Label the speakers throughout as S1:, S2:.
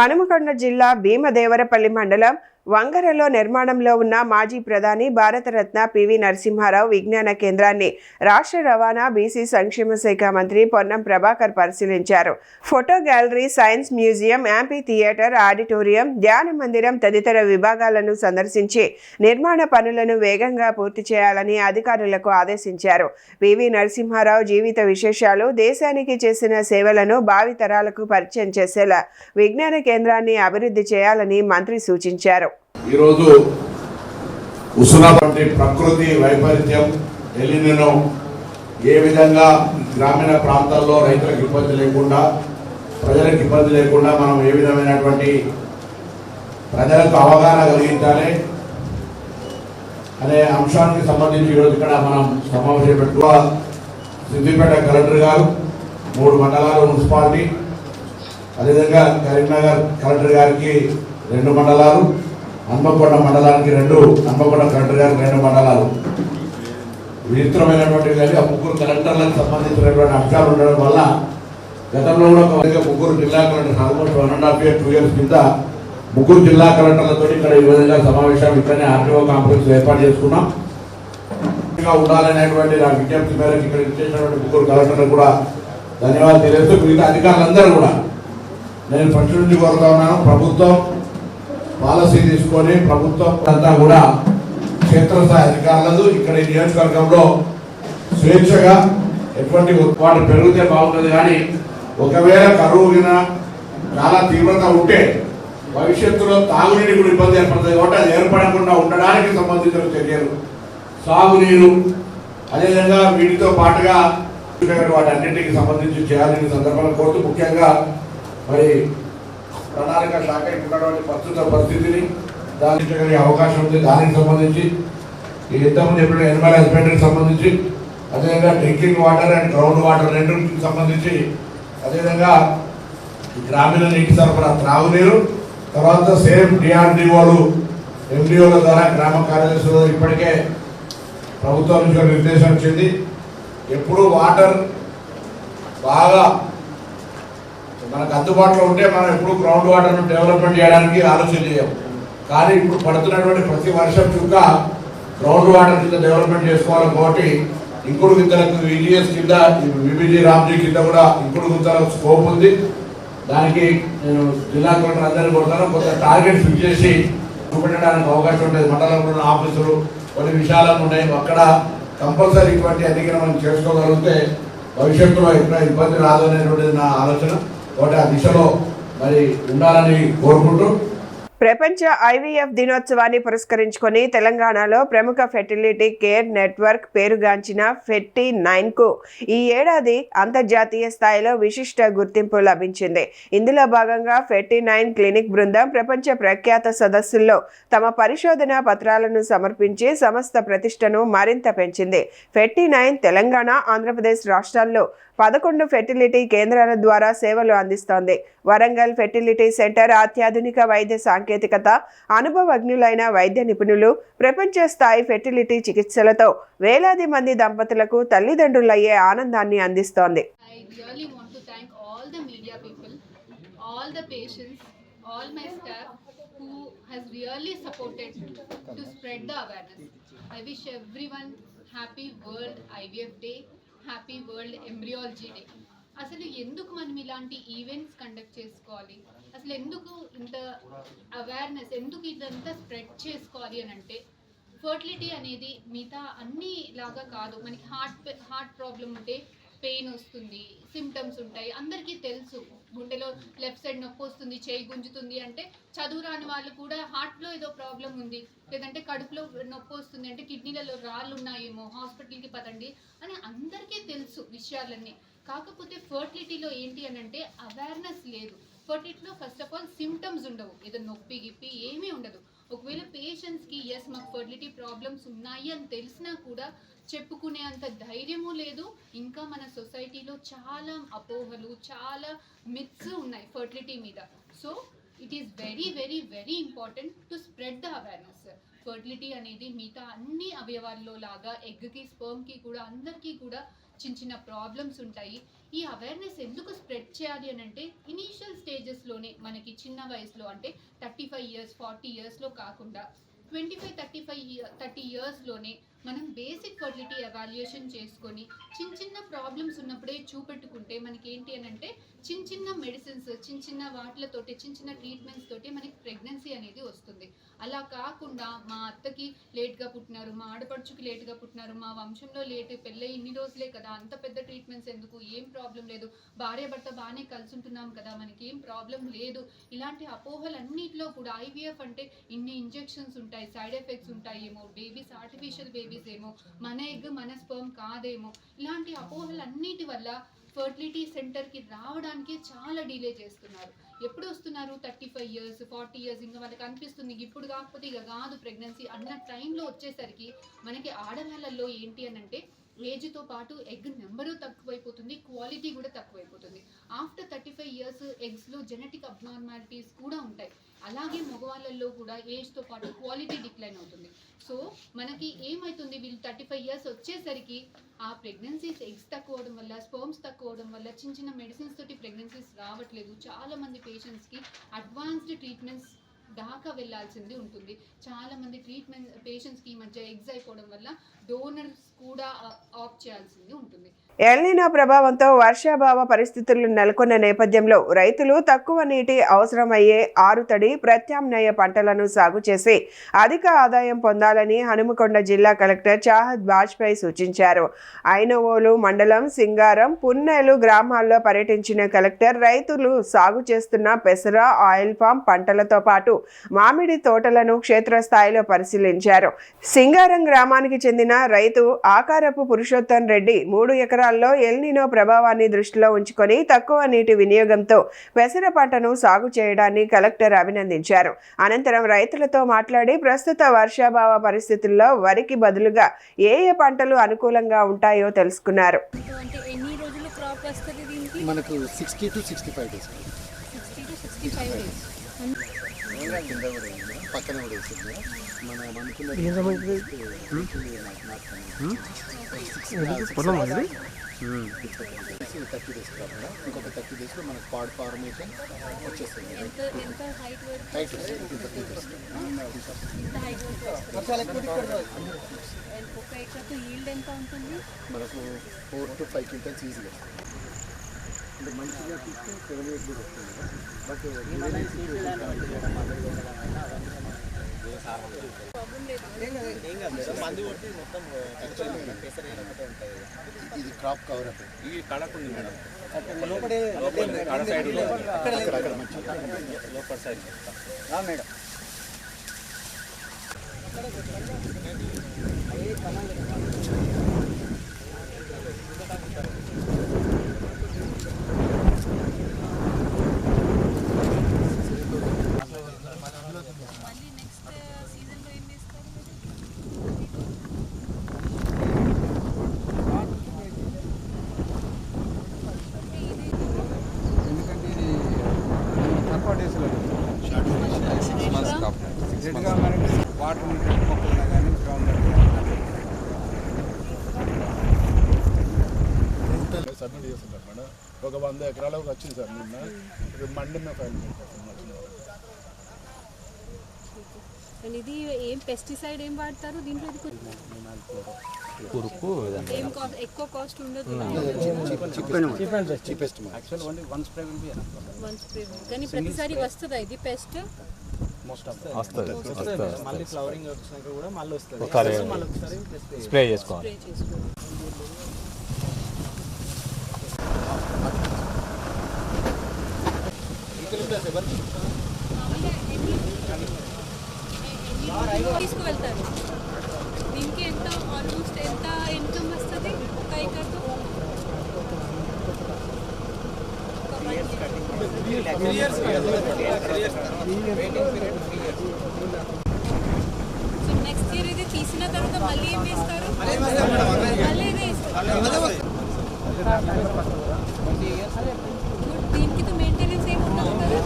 S1: హనుమకొండ జిల్లా భీమదేవరపల్లి మండలం వంగరలో నిర్మాణంలో ఉన్న మాజీ ప్రధాని భారతరత్న పివి నరసింహారావు విజ్ఞాన కేంద్రాన్ని రాష్ట్ర రవాణా బీసీ సంక్షేమ శాఖ మంత్రి పొన్నం ప్రభాకర్ పరిశీలించారు. Photo gallery, science museum, amphitheatre, auditorium, ధ్యాన మందిరం తదితర విభాగాలను సందర్శించి నిర్మాణ పనులను వేగంగా పూర్తి చేయాలని అధికారులకు ఆదేశించారు. పివి నరసింహారావు జీవిత విశేషాలు, దేశానికి చేసిన సేవలను భావితరాలకు పరిచయం చేసేలా విజ్ఞాన కేంద్రాన్ని అభివృద్ధి చేయాలని మంత్రి సూచించారు.
S2: ఈరోజు ఉసునటువంటి ప్రకృతి వైపరీత్యం ఎలినినో ఏ విధంగా గ్రామీణ ప్రాంతాల్లో రైతులకు ఇబ్బంది లేకుండా, ప్రజలకు ఇబ్బంది లేకుండా మనం ఏ విధమైనటువంటి ప్రజలకు అవగాహన కలిగించాలి అనే అంశానికి సంబంధించి ఈరోజు ఇక్కడ మనం సమావేశం పెట్టుకో. సిద్దిపేట కలెక్టర్ గారు 3 మండలాలు మున్సిపాలిటీ, అదేవిధంగా కరీంనగర్ కలెక్టర్ గారికి 2 మండలాలు, హన్మకొండ మండలానికి 2, హన్మకొండ కలెక్టర్ గారికి 2 మండలాలు. విచిత్రమైనటువంటి కానీ ఆ 3 కలెక్టర్లకు సంబంధించినటువంటి అంశాలు ఉండడం వల్ల గతంలో కూడా 3 జిల్లా కలెక్టర్ ఆల్మోస్ట్ 1.5 years 2 years కింద 3 జిల్లా కలెక్టర్లతో ఇక్కడ ఈ విధంగా సమావేశం ఇక్కడనే ఆర్టీఓ కాంప్లెక్స్ ఏర్పాటు చేసుకున్నాం. ఉండాలనేటువంటి నా విజ్ఞప్తి మేరకు ఇక్కడ ఇచ్చేసినటువంటి 3 కలెక్టర్లకు కూడా ధన్యవాదాలు తెలియజేస్తూ మిగతా అధికారులందరూ కూడా నేను ఫస్ట్ నుంచి కోరుతా ఉన్నాను. ప్రభుత్వం పాలసీ తీసుకొని ప్రభుత్వం అంతా కూడా క్షేత్రస్థాయి అధికారులు ఇక్కడ ఈ నియోజకవర్గంలో స్వేచ్ఛగా ఎటువంటి వాటి పెరిగితే బాగుంటుంది. కానీ ఒకవేళ కరువు చాలా తీవ్రత ఉంటే భవిష్యత్తులో తాగునీటి కూడా ఇబ్బంది ఏర్పడుతుంది. కాబట్టి అది ఏర్పడకుండా ఉండడానికి సంబంధించిన చర్యలు, సాగునీరు, అదేవిధంగా వీటితో పాటుగా వాటన్నింటికి సంబంధించి చేయాలని సందర్భంగా కోరుతూ ముఖ్యంగా మరి ప్రణాళిక శాఖ ఉన్నటువంటి ప్రస్తుత పరిస్థితిని దానికి అవకాశం ఉంది. దానికి సంబంధించి ఇంతకుముందు ఎప్పుడు ఎనిమల్ హస్బెండరీకి సంబంధించి, అదేవిధంగా drinking water and ground water రెండింటికి సంబంధించి, అదేవిధంగా గ్రామీణ నీటి సరఫరా, త్రాగునీరు, తర్వాత సేమ్ డిఆర్డిఓలు ఎండిఓల ద్వారా గ్రామ కార్యదర్శులు ఇప్పటికే ప్రభుత్వం నుంచి నిర్దేశం వచ్చింది. ఎప్పుడు వాటర్ బాగా మనకు అందుబాటులో ఉంటే మనం ఎప్పుడు గ్రౌండ్ వాటర్ను డెవలప్మెంట్ చేయడానికి ఆలోచన చేయం. కానీ ఇప్పుడు పడుతున్నటువంటి ప్రతి వర్షం చుక్క గ్రౌండ్ వాటర్ కింద డెవలప్మెంట్ చేసుకోవాలి. కాబట్టి ఇంకుడు గుంతలకు విజిఎస్ కింద, విబిజీ రామ్జీ కింద కూడా ఇంకుడు గుంతలకు స్కోప్ ఉంది. దానికి నేను జిల్లా కలెక్టర్ అందరినీ కొడతాను. కొంత టార్గెట్ ఫిక్స్ చేసి చూపెట్టడానికి అవకాశం ఉంటుంది. మండలంలో ఉన్న ఆఫీసులు కొన్ని విషయాలను ఉన్నాయి, అక్కడ కంపల్సరీ ఇటువంటి అన్ని మనం చేసుకోగలిగితే భవిష్యత్తులో ఎక్కడ ఇబ్బంది రాదు అనేటువంటిది నా ఆలోచన. కాబట్టి ఆ దిశలో మరి ఉండాలని కోరుకుంటూ
S1: ప్రపంచ ఐవీఎఫ్ దినోత్సవాన్ని పురస్కరించుకొని తెలంగాణలో ప్రముఖ ఫెర్టిలిటీ కేర్ నెట్వర్క్ పేరుగాంచిన ఫెర్టీ9కు ఈ ఏడాది అంతర్జాతీయ స్థాయిలో విశిష్ట గుర్తింపు లభించింది. ఇందులో భాగంగా ఫెర్టీ9 క్లినిక్ బృందం ప్రపంచ ప్రఖ్యాత సదస్సుల్లో తమ పరిశోధన పత్రాలను సమర్పించి సంస్థ ప్రతిష్టను మరింత పెంచింది. ఫెర్టీ9 తెలంగాణ, ఆంధ్రప్రదేశ్ రాష్ట్రాల్లో 11 ఫెర్టిలిటీ కేంద్రాల ద్వారా సేవలు అందిస్తోంది. వరంగల్ ఫెర్టిలిటీ సెంటర్ అత్యాధునిక వైద్య సాంకేతికత, అనుభవజ్ఞులైన వైద్య నిపుణులు, ప్రపంచ స్థాయి ఫెర్టిలిటీ చికిత్సలతో వేలాది మంది దంపతులకు తల్లిదండ్రులయ్యే ఆనందాన్ని అందిస్తోంది.
S3: Happy world embryology day. అసలు ఎందుకు మనం ఇలాంటి ఈవెంట్స్ కండక్ట్ చేసుకోవాలి, అసలు ఎందుకు ఇంత అవేర్నెస్, ఎందుకు ఇదంతా స్ప్రెడ్ చేసుకోవాలి అని అంటే, ఫర్టిలిటీ అనేది మిగతా అన్ని లాగా కాదు. మనకి హార్ట్ ప్రాబ్లం ఉంటే పెయిన్ వస్తుంది, సిమ్టమ్స్ ఉంటాయి, అందరికీ తెలుసు. గుండెలో లెఫ్ట్ సైడ్ నొప్పి వస్తుంది, చేయి గుంజుతుంది అంటే చదువు రాని వాళ్ళు కూడా హార్ట్లో ఏదో ప్రాబ్లం ఉంది, లేదంటే కడుపులో నొప్పి వస్తుంది అంటే కిడ్నీలలో రాళ్ళు ఉన్నాయేమో, హాస్పిటల్కి పదండి అని అందరికీ తెలుసు విషయాలన్నీ. కాకపోతే ఫర్టిలిటీలో ఏంటి అని అంటే అవేర్నెస్ లేదు. ఫర్టిలిటీలో ఫస్ట్ ఆఫ్ ఆల్ సిమ్టమ్స్ ఉండవు, ఏదో నొప్పి గిప్పి ఏమీ ఉండదు. ఒకవేళ పేషెంట్స్కి ఎస్ మాకు ఫర్టిలిటీ ప్రాబ్లమ్స్ ఉన్నాయి అని తెలిసినా కూడా చెప్పుకునే అంత ధైర్యము లేదు. ఇంకా మన సొసైటీలో చాలా అపోహలు, చాలా మిత్స్ ఉన్నాయి ఫర్టిలిటీ మీద. So it is very very very important to spread the awareness. Fertility అనేది మిగతా అన్ని అవయవాల్లో లాగా ఎగ్కి, స్పర్మ్కి కూడా అందరికీ కూడా చిన్న ప్రాబ్లమ్స్ ఉంటాయి. ఈ అవేర్నెస్ ఎందుకు స్ప్రెడ్ చేయాలి అని అంటే ఇనీషియల్ స్టేజెస్లోనే మనకి చిన్న వయసులో అంటే 35 ఇయర్స్ 40 ఇయర్స్లో కాకుండా 30 ఇయర్స్లోనే మనం బేసిక్ ఫర్టిలిటీ ఎవాల్యుయేషన్ చేసుకొని చిన్న ప్రాబ్లమ్స్ ఉన్నప్పుడే చూపెట్టుకుంటే మనకి ఏంటి అని అంటే చిన్న మెడిసిన్స్ చిన్న వాటిలతోటి చిన్న ట్రీట్మెంట్స్ తోటి మనకి ప్రెగ్నెన్సీ అనేది వస్తుంది. అలా కాకుండా మా అత్తకి లేట్గా పుట్టినారు, మా ఆడపడుచుకి లేట్గా పుట్టినారు, మా వంశంలో లేట్, పెళ్ళై ఇన్ని రోజులే కదా, అంత పెద్ద ట్రీట్మెంట్స్ ఎందుకు, ఏం ప్రాబ్లం లేదు, భార్య భర్త బాగానే కలిసి ఉంటున్నాం కదా, మనకి ఏం ప్రాబ్లం లేదు, ఇలాంటి అపోహలన్నిటిలో కూడా ఐవీఎఫ్ అంటే ఇన్ని ఇంజెక్షన్స్ ఉంటాయి, సైడ్ ఎఫెక్ట్స్ ఉంటాయేమో, బేబీస్ ఆర్టిఫిషియల్ బేబీస్ ఏమో, మన ఎగ్ మన స్పర్మ్ కాదేమో, ఇలాంటి అపోహలన్నిటి వల్ల ఫర్టిలిటీ సెంటర్కి రావడానికి చాలా డిలే చేస్తున్నారు. ఎప్పుడు వస్తున్నారు 35 ఇయర్స్ 40 ఇయర్స్, ఇంకా వాళ్ళకి అనిపిస్తుంది ఇప్పుడు కాకపోతే ఇక కాదు ప్రెగ్నెన్సీ అన్న టైంలో వచ్చేసరికి మనకి ఆడవాళ్ళల్లో ఏంటి అని అంటే ఏజ్తో పాటు ఎగ్ నెంబరు తక్కువైపోతుంది, క్వాలిటీ కూడా తక్కువైపోతుంది. ఆఫ్టర్ 35 ఇయర్స్ ఎగ్స్లో జెనెటిక్ అబ్నార్మాలిటీస్ కూడా ఉంటాయి. అలాగే మగవాళ్ళల్లో కూడా ఏజ్తో పాటు క్వాలిటీ డిక్లైన్ అవుతుంది. సో మనకి ఏమవుతుంది, వీళ్ళు 35 ఇయర్స్ వచ్చేసరికి ఆ ప్రెగ్నెన్సీస్ ఎగ్స్ తక్కువ అవడం వల్ల, స్పర్మ్స్ తక్కువ అవడం వల్ల చిన్న మెడిసిన్స్ తోటి ప్రెగ్నెన్సీస్ రావట్లేదు. చాలామంది పేషెంట్స్కి అడ్వాన్స్డ్ ట్రీట్మెంట్స్ దాకా వెళ్లాల్సింది ఉంటుంది. చాలామంది పేషెంట్స్కి ఈ మధ్య ఎగ్స్ అయిపోవడం వల్ల డోనర్స్ కూడా ఆప్ట్ చేయాల్సింది ఉంటుంది.
S1: ఎల్నినో ప్రభావంతో వర్షాభావ పరిస్థితులు నెలకొన్న నేపథ్యంలో రైతులు తక్కువ నీటి అవసరమయ్యే ఆరుతడి ప్రత్యామ్నాయ పంటలను సాగు చేసి అధిక ఆదాయం పొందాలని హనుమకొండ జిల్లా కలెక్టర్ చాహద్ వాజ్పేయి సూచించారు. ఐనవోలు మండలం సింగారం, పున్నేలు గ్రామాల్లో పర్యటించిన కలెక్టర్ రైతులు సాగు చేస్తున్న పెసర, ఆయిల్ పామ్ పంటలతో పాటు మామిడి తోటలను క్షేత్రస్థాయిలో పరిశీలించారు. సింగారం గ్రామానికి చెందిన రైతు ఆకారపు పురుషోత్తం రెడ్డి 3 ఎకరాల్లో ఎల్నినో ప్రభావాన్ని దృష్టిలో ఉంచుకొని తక్కువ నీటి వినియోగంతో పెసర పంటను సాగు చేయడాన్ని కలెక్టర్ అభినందించారు. అనంతరం రైతులతో మాట్లాడి ప్రస్తుత వర్షాభావ పరిస్థితుల్లో వరికి బదులుగా ఏ పంటలు అనుకూలంగా ఉంటాయో తెలుసుకున్నారు.
S4: మనకు 60 to 65 డేస్ పక్కన కూడా వేసింది. మనం అనుకున్న 30 డేస్ కాకుండా ఇంకొక 30 డేస్లో మనకు పాడ్ ఫార్మేషన్ వచ్చేస్తుంది. హైట్ మనకు 4 to 5 క్వింటల్స్ ఈజీగా అంటే మంచిగా తీసుకు 7 8 కూడా వస్తుంది. బట్ ఇది క్రాప్ కవర్ ఇది కడకుంది మేడం, అక్కడ లోపల సైడ్ మేడం. సబ్మిట్ చేస్తున్నారు మేడం. ఒక 100 ఎకరాలకు వచ్చింది సార్ నిన్న. మండే మేము ఫైల్
S5: చేస్తాం. ఇది ఏం పెస్టిసైడ్ ఏం వాడతారు దీంట్లో? ఎక్కువ కాస్ట్ ఉండదు కానీ ప్రతిసారి వస్తుందా ఇది పెస్ట్?
S6: మళ్ళీ ఫ్లవరింగ్ వచ్చినాక కూడా మళ్ళీ వస్తుంది, స్ప్రే చేసుకోవాలి.
S5: తీసుకువెళ్తారు. దీనికి ఎంత ఆల్మోస్ట్ ఎంత ఇన్కమ్ వస్తుంది ఒక ఎకర్తో? సో నెక్స్ట్ ఇయర్ ఇది తీసిన తర్వాత మళ్ళీ ఏం వేస్తారు? మళ్ళీ ఇదే ఇస్తారు. దీనికి తో మెయింటెనెన్స్ ఏమి ఉండదు కదా?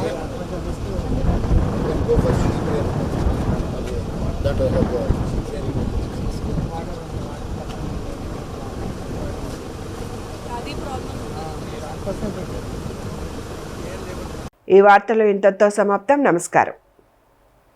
S1: ఈ వార్తలు ఇంతటితో సమాప్తం. నమస్కారం.